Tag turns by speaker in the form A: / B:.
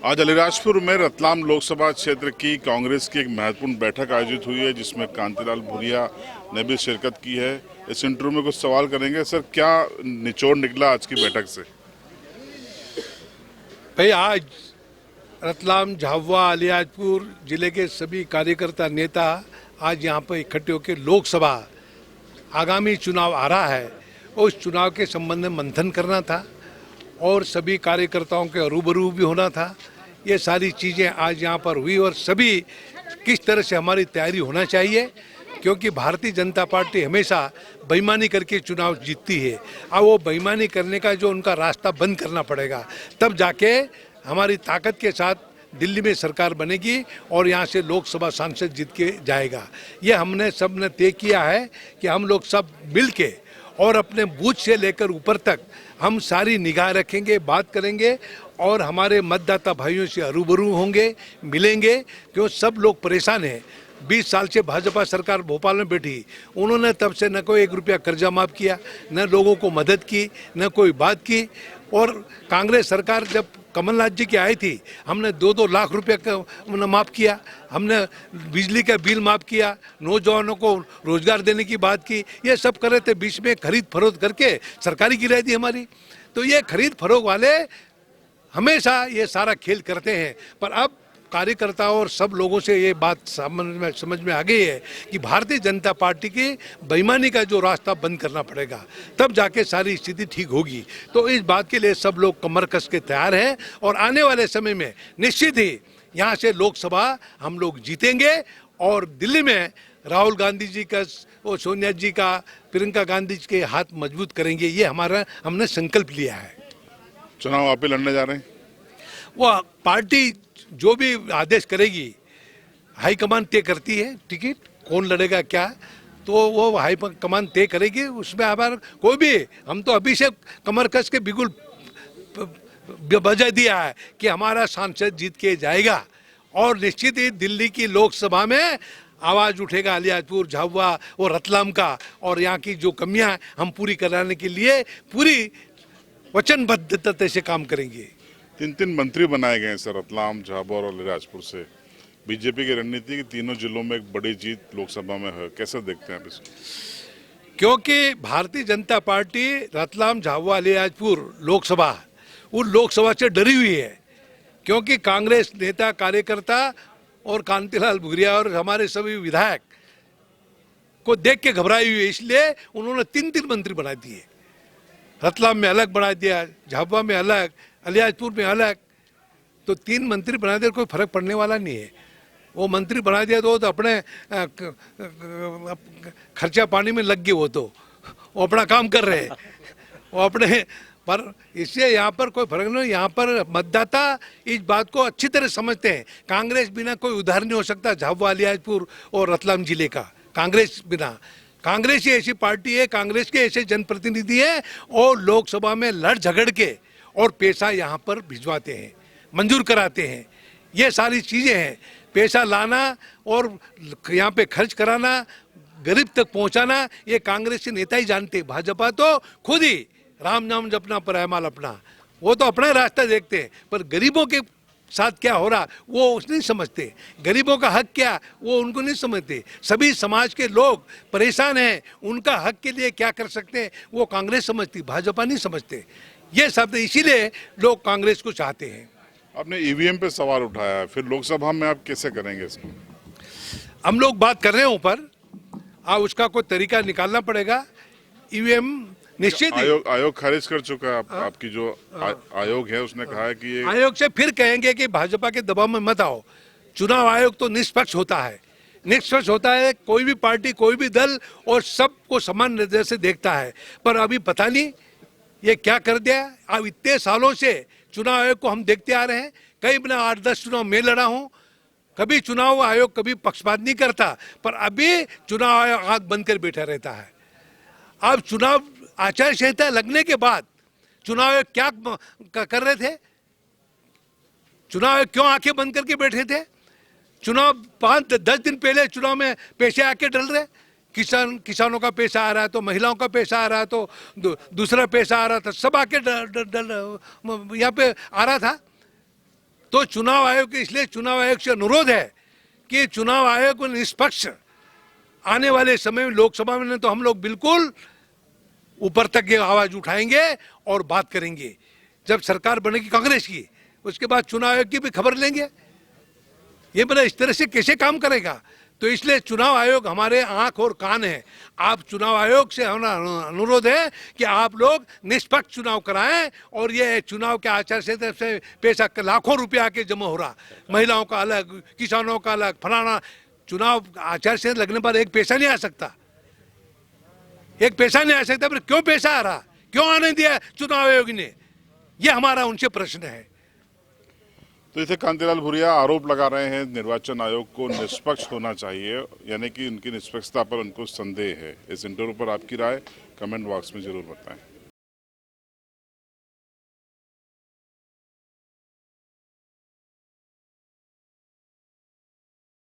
A: आज अलीराजपुर में रतलाम लोकसभा क्षेत्र की कांग्रेस की एक महत्वपूर्ण बैठक आयोजित हुई है, जिसमें कांतिलाल भूरिया ने भी शिरकत की है। इस इंटरव्यू में कुछ सवाल करेंगे। सर, क्या निचोड़ निकला आज की बैठक से?
B: भाई, आज रतलाम, झाबुआ, अलीराजपुर जिले के सभी कार्यकर्ता नेता आज यहाँ पर इकट्ठे होकर लोकसभा आगामी चुनाव आ रहा है, उस चुनाव के संबंध में मंथन करना था और सभी कार्यकर्ताओं के रूबरू भी होना था। ये सारी चीज़ें आज यहाँ पर हुई और सभी किस तरह से हमारी तैयारी होना चाहिए, क्योंकि भारतीय जनता पार्टी हमेशा बेईमानी करके चुनाव जीतती है। अब वो बेईमानी करने का जो उनका रास्ता बंद करना पड़ेगा, तब जाके हमारी ताकत के साथ दिल्ली में सरकार बनेगी और यहाँ से लोकसभा सांसद जीत के जाएगा। ये हमने सब ने तय किया है कि हम लोग सब मिल के और अपने बूथ से लेकर ऊपर तक हम सारी निगाह रखेंगे, बात करेंगे और हमारे मतदाता भाइयों से रूबरू होंगे, मिलेंगे, क्यों सब लोग परेशान हैं। 20 साल से भाजपा सरकार भोपाल में बैठी, उन्होंने तब से न कोई 1 रुपया कर्जा माफ़ किया, न लोगों को मदद की, न कोई बात की। और कांग्रेस सरकार जब कमलनाथ जी की आई थी, हमने 2-2 लाख रुपये का माफ़ किया, हमने बिजली का बिल माफ़ किया, नौजवानों को रोजगार देने की बात की। ये सब कर रहे थे, बीच में खरीद फरोख्त करके सरकारी गिराई दी हमारी। तो ये खरीद फरोख्त वाले हमेशा ये सारा खेल करते हैं। पर अब कार्यकर्ताओं और सब लोगों से ये बात समझ में आ गई है कि भारतीय जनता पार्टी की बेईमानी का जो रास्ता बंद करना पड़ेगा, तब जाके सारी स्थिति ठीक होगी। तो इस बात के लिए सब लोग कमर कस के तैयार हैं और आने वाले समय में निश्चित ही यहाँ से लोकसभा हम लोग जीतेंगे और दिल्ली में राहुल गांधी जी का और सोनिया जी का, प्रियंका गांधी जी के हाथ मजबूत करेंगे। ये हमने संकल्प लिया है।
A: चुनाव आप ही लड़ने जा रहे हैं?
B: वो पार्टी जो भी आदेश करेगी, हाईकमान तय करती है टिकट कौन लड़ेगा क्या, तो वो हाईकमान तय करेगी। उसमें हमारा कोई भी, हम तो अभी से कमर कस के बिल्कुल बजा दिया है कि हमारा सांसद जीत के जाएगा और निश्चित ही दिल्ली की लोकसभा में आवाज़ उठेगा अलीराजपुर, झाबुआ और रतलाम का, और यहाँ की जो कमियां हम पूरी कराने के लिए पूरी वचनबद्धता से काम करेंगे।
A: 3 मंत्री बनाए गए हैं सर, रतलाम, झाबुआ और अलीराजपुर से। बीजेपी की रणनीति की तीनों जिलों में एक बड़ी जीत लोकसभा में है, कैसे देखते हैं आप इसको?
B: क्योंकि भारतीय जनता पार्टी रतलाम, झाबुआ, अलीराजपुर लोकसभा, उन लोकसभा से डरी हुई है, क्योंकि कांग्रेस नेता कार्यकर्ता और कांतिलाल भूरिया और हमारे सभी विधायक को देख के घबराई हुई है। इसलिए उन्होंने 3 मंत्री बना दिए। रतलाम में अलग बना दिया, झाबुआ में अलग, अलीराजपुर में अलग। तो 3 मंत्री बना दिया, कोई फर्क पड़ने वाला नहीं है। वो मंत्री बना दिया तो अपने खर्चा पानी में लग गए, वो अपना काम कर रहे हैं, वो अपने। पर इससे यहाँ पर कोई फर्क नहीं। यहाँ पर मतदाता इस बात को अच्छी तरह समझते हैं। कांग्रेस बिना कोई उधार नहीं हो सकता झाबुआ, अलीराजपुर और रतलाम जिले का। कांग्रेस बिना, कांग्रेस ही ऐसी पार्टी है, कांग्रेस के ऐसे जनप्रतिनिधि हैं और लोकसभा में लड़ झगड़ के और पैसा यहाँ पर भिजवाते हैं, मंजूर कराते हैं। ये सारी चीज़ें हैं, पैसा लाना और यहाँ पे खर्च कराना, गरीब तक पहुँचाना, ये कांग्रेस के नेता ही जानते हैं। भाजपा तो खुद ही राम नाम जपना पर है माल अपना, वो तो अपना रास्ता देखते हैं, पर गरीबों के साथ क्या हो रहा वो नहीं समझते। गरीबों का हक क्या वो उनको नहीं समझते। सभी समाज के लोग परेशान हैं, उनका हक के लिए क्या कर सकते हैं वो कांग्रेस समझती, भाजपा नहीं समझते। ये सब इसीलिए लोग कांग्रेस को चाहते हैं।
A: आपने ईवीएम पे सवाल उठाया है, फिर लोकसभा में आप कैसे करेंगे इसको?
B: हम लोग बात कर रहे हैं ऊपर, अब उसका कोई तरीका निकालना पड़ेगा। ईवीएम निश्चित
A: आयोग खारिज कर चुका है। आपकी जो आयोग है उसने कहा है कि
B: आयोग से फिर कहेंगे कि भाजपा के दबाव में मत आओ। चुनाव आयोग तो निष्पक्ष होता है, निष्पक्ष होता है। कोई भी पार्टी, कोई भी दल और सबको समान नजर से देखता है। पर अभी पता नहीं ये क्या कर दिया। अब इतने सालों से चुनाव आयोग को हम देखते आ रहे हैं, कई बिना 8-10 चुनाव मैं लड़ा हूं, कभी चुनाव आयोग कभी पक्षपात नहीं करता, पर अभी चुनाव आयोग आंख बंद कर बैठा रहता है। अब चुनाव आचार संहिता लगने के बाद चुनाव आयोग क्या कर रहे थे? चुनाव आयोग क्यों आंखें बंद करके बैठे थे? चुनाव 5-10 दिन पहले चुनाव में पैसे आके डल रहे। किसानों का पैसा आ रहा है, तो महिलाओं का पैसा आ रहा है, तो दूसरा पैसा आ रहा था, सब आके यहाँ पे आ रहा था। तो चुनाव आयोग के इसलिए चुनाव आयोग से अनुरोध है कि चुनाव आयोग को निष्पक्ष आने वाले समय में लोकसभा में तो हम लोग बिल्कुल ऊपर तक ये आवाज उठाएंगे और बात करेंगे। जब सरकार बनेगी कांग्रेस की, उसके बाद चुनाव आयोग की भी खबर लेंगे। ये मतलब इस तरह से कैसे काम करेगा? तो इसलिए चुनाव आयोग हमारे आंख और कान है। आप चुनाव आयोग से हमारा अनुरोध है कि आप लोग निष्पक्ष चुनाव कराएं। और ये चुनाव के आचार संहिता से पैसा लाखों रुपया के जमा हो रहा, महिलाओं का अलग, किसानों का अलग, फलाना। चुनाव आचार संहिता लगने पर एक पैसा नहीं आ सकता, एक पैसा नहीं आ सकता। पर क्यों पैसा आ रहा, क्यों आने दिया चुनाव आयोग ने? ये हमारा उनसे प्रश्न है।
A: तो इसे कांतिलाल भूरिया आरोप लगा रहे हैं निर्वाचन आयोग को निष्पक्ष होना चाहिए, यानी कि उनकी निष्पक्षता पर उनको संदेह है। इस इंटरव्यू पर आपकी राय कमेंट बॉक्स में जरूर बताएं।